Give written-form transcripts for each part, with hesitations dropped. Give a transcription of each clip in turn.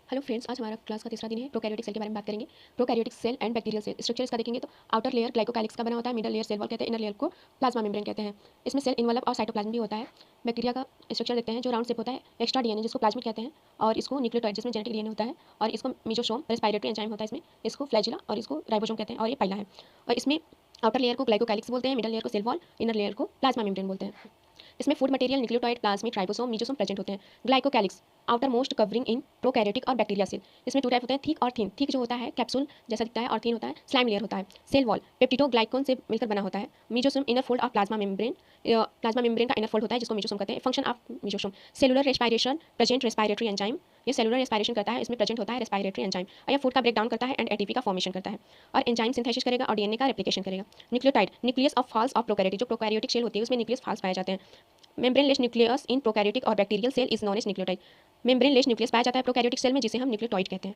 Hello friends, आज हमारा class का तीसरा दिन है। प्रोकैरियोटिक सेल के बारे में बात करेंगे। Prokaryotic cell and bacterial cell structure इसका देखेंगे तो आउटर लेयर ग्लाइकोकैलिक्स का बना होता है, मिडल लेयर सेल वॉल कहते हैं, इनर लेयर को प्लाज्मा मेम्ब्रेन कहते हैं। इसमें सेल इन्वॉल्व और साइटोप्लाज्म भी होता है। बैक्टीरिया का स्ट्रक्चर देखते हैं जो राउंड शेप होता है, एक्स्ट्रा डीएनए जिसको प्लाज्मिड कहते हैं, और इसको न्यूक्लियोटाइड जिसमें जेनेटिक डीएनए होता है, और इसको मीजोसोम रेस्पिरेटरी एंजाइम होता है इसमें, इसको फ्लैजिला और इसको राइबोसोम कहते हैं, और ये पाइला है। और इसमें आउटर लेयर को ग्लाइकोकैलिक्स बोलते हैं, मिडल लेयर को सेल वॉल, इनर लेयर को प्लाज्मा मेम्ब्रेन बोलते हैं। इसमें food material nucleotide plasmid ribosome mesosome present होते हैं। Glycocalyx outer most covering in prokaryotic और बैक्टीरिया सेल। इसमें टू टाइप होते हैं, थिक और थिन। थिक जो होता है कैप्सूल जैसा दिखता है, और थिन होता है स्लाइम लेयर होता है। सेल वॉल पेप्टिडोग्लाइकन से मिलकर बना होता है। Mesosome inner fold of plasma membrane का इनर फोल्ड होता है जिसको मीजोसोम कहते हैं। Function of mesosome cellular respiration present respiratory enzyme. ये सेलुलर रेस्पिरेशन करता है, इसमें प्रेजेंट होता है रेस्पिरेटरी एंजाइम, और यह फूड का ब्रेक डाउन करता है एंड एटीपी का फॉर्मेशन करता है, और एंजाइम सिंथेसिस करेगा और डीएनए का रेप्लिकेशन करेगा। Nucleotide nucleus of false of prokaryotic, जो प्रोकैरियोटिक सेल होती है उसमें न्यूक्लियस फॉल्स पाए जाते हैं। मेम्ब्रेनलेस न्यूक्लियस इन प्रोकैरियोटिक और bacterial cell is known as nucleotide. Membraneless nucleus पाया जाता है प्रोकैरियोटिक सेल में, जिसे हम न्यूक्लियोटाइड कहते हैं।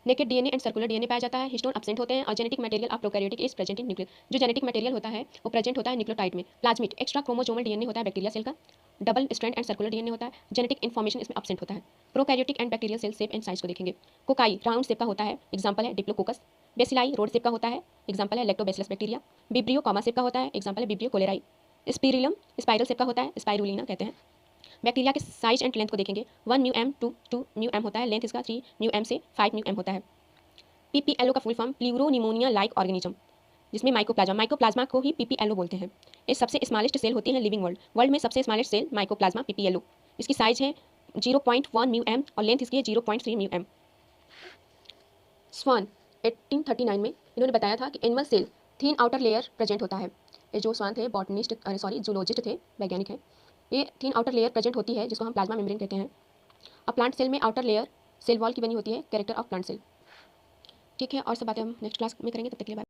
Naked DNA and circular DNA पाया जाता है। हिस्टोन एब्सेंट होते हैं, और genetic material of prokaryotic is present in nucleus. जो जेनेटिक मटेरियल होता है वो प्रेजेंट होता है न्यूक्लियोटाइड में। प्लाज्मिड एक्स्ट्रा क्रोमोसोमल डीएनए होता है बैक्टीरिया सेल का। Double strand and circular DNA होता है। जेनेटिक इन्फॉर्मेशन इसमें एब्सेंट होता है। Prokaryotic and bacterial cell shape and size को देखेंगे। कोकाई राउंड शेप का होता है, एग्जांपल है डिप्लोकोकस। बेसिलाई रोड शेप का होता है, एग्जांपल है lactobacillus bacteria. Vibrio comma shape का होता है, एग्जांपल है vibrio cholerae. Spirillum spiral shape का होता है, स्पाइरुलिना कहते हैं। बैक्टीरिया के साइज एंड लेंथ को देखेंगे। 1 mu m to 2 mu m होता है, लेंथ इसका 3 म्यू एम से 5 म्यू एम होता है। पीपीएलओ का full form pleuropneumonia like organism, जिसमें माइकोप्लाज्मा को ही पीपीएलओ बोलते हैं। ये सबसे स्मॉलेस्ट सेल होती है लिविंग वर्ल्ड में सबसे स्मॉलेस्ट सेल माइकोप्लाज्मा पीपीएलओ। इसकी साइज है 0.1 म्यू एम और लेंथ इसकी है 0.3 म्यू एम। स्वान 1839 में इन्होंने बताया था कि एनिमल सेल थीन आउटर लेयर प्रेजेंट होता है। ये जो स्वान थे जूलॉजिस्ट थे, वैज्ञानिक है। ये थीन आउटर लेयर प्रेजेंट होती है जिसको हम प्लाज्मा मेम्ब्रेन कहते हैं। अब प्लांट सेल में आउटर लेयर सेल वॉल की बनी होती है, कैरेक्टर ऑफ प्लांट सेल। ठीक है, और सब बातें हम नेक्स्ट क्लास में करेंगे, तब तक के लिए बाय।